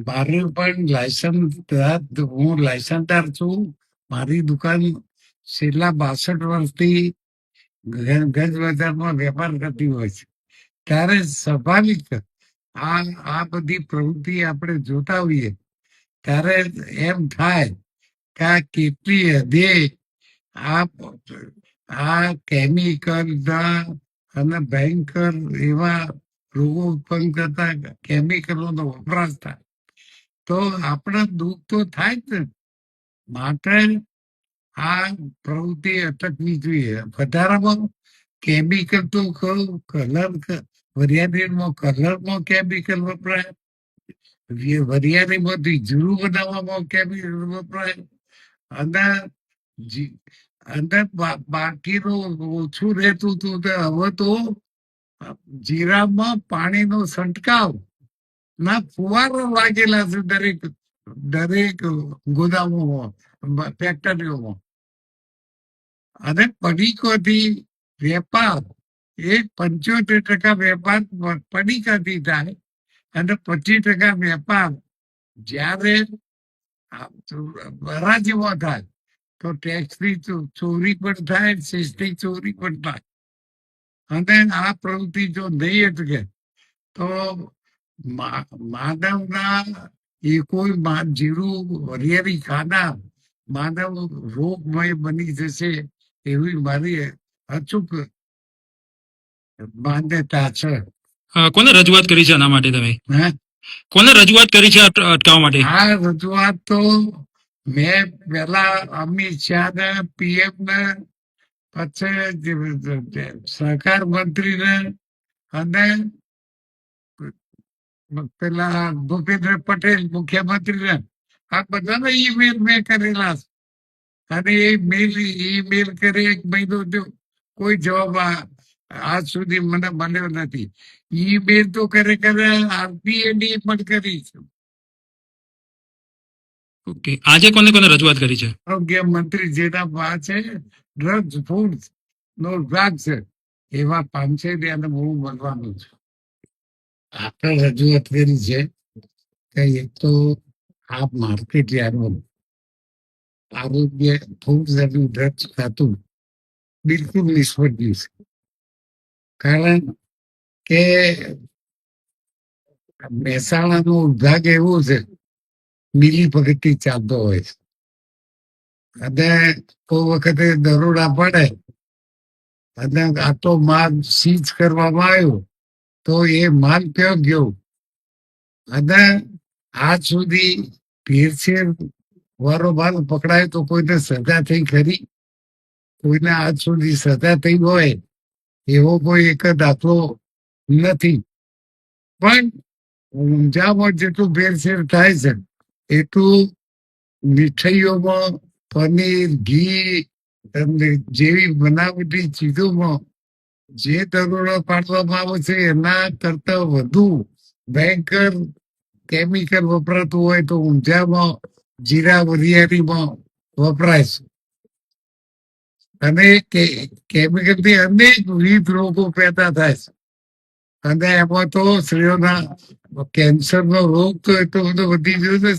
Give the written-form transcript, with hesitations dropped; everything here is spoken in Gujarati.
મારું પણ લાયસન્સ, હું લાયસન્સદાર છું. મારી દુકાન છેલ્લા 62 વર્ષથી ગંજ બજારમાં વેપાર કરતી હોય છે. ત્યારે સ્વાભાવિક આ બધી પ્રવૃત્તિ આપણે જોતા હોઈએ ત્યારે એમ થાય કે આ કેટલી હદે આ આ કેમિકલ અને ભયંકર એવા રોગો ઉત્પન્ન કરતા કેમિકલોનો વપરાશ થાય તો આપણે દુઃખ તો થાય જ ને. માટે આ પ્રવૃત્તિ અટકવી જોઈએ. વધારામાં કેમિકલ તો કલર, વરિયાળીમાં કલરમાં કેમિકલ વપરાય, વરિયાળીમાંથી જીરું બનાવવામાં કેમિકલ વપરાય, અને અને બાકીનું ઓછું રહેતું હતું. હવે તો જીરામાં પાણીનો છંટકાવ ના ફુવારો લાગેલા છે દરેક ગોદામોમાં, ફેક્ટરીઓમાં. અને પડીકોથી વેપાર એ 75% વેપાર પડીકાથી થાય અને 25% વેપાર જ્યારે હરાજીમાં થાય. તો ટેક્સની ચોરી પણ થાય, સેસની ચોરી પણ થાય. અને આ પ્રવૃત્તિ જો નહીં અટકે તો માનવના એ કોઈ જીરું વરિયાળી ખાનાર માનવ રોગમય બની જશે એવી મારી અચૂક માન્યતા છે. કોને રજૂઆત કરી છે આના માટે? તમે કોને રજૂઆત કરી છે અટકાવવા માટે? આ રજૂઆત તો મેં પેલા અમિત શાહ ને, PM ને, પછી સહકાર મંત્રી ને અને પેલા ભૂપેન્દ્ર પટેલ મુખ્યમંત્રી ને, આ બધાને ઈમેલ મેં કરેલા છે. અને એ ઈમેલ કરે 1 મહિનો કોઈ જવાબ આજ સુધી મને મળ્યો નથી. ઈમેલ તો કરે RPAD પણ કરી છે. ઓકે, આજે કોને કોને રજૂઆત કરી છે? આરોગ્ય મંત્રી જેના પાસે ડ્રગ્સ ફૂડ નો વિભાગ છે એવા પાંચેરિયાને હું મળવાનું છું. આપણે રજૂઆત કરી છે કે એક તો આ માર્કેટ યાર્ડમાં આરોગ્ય ફૂડ અને ડ્રગ્સ ખાતું બિલકુલ નિષ્ફળ ગયું છે. કારણ કે મહેસાણાનો વિભાગ એવો છે મિલી ભગતથી ચાલતો હોય છે. અને કોઈ વખતે દરોડા પડે અને આટલો માલ સીઝ કરવામાં આવ્યો તો એ માલ ક્યાં ગયો? અને આજ સુધી ભેળસેળ વારો માલ પકડાય તો કોઈને સજા થઈ ખરી? કોઈને આજ સુધી સજા થઈ હોય એવો કોઈ એક દાખલો નથી. પણ ઊંઝામાં જેટલું ભેળસેળ થાય છે એટલું મીઠાઈઓમાં, પનીર, ઘી જેવી બનાવટી ચીજોમાં જે દરોડો પાડવામાં આવે છે એના કરતા વધુ ભયંકર કેમિકલ વપરાતું હોય તો ઊંઝામાં જીરા વરિયાળીમાં વપરાય છે. અને કેમિકલથી અનેક વિવિધ રોગો પેદા થાય છે. અને એમાં તો સ્ત્રીઓના કેન્સરનો રોગ તો એટલો બધો વધી ગયો છે.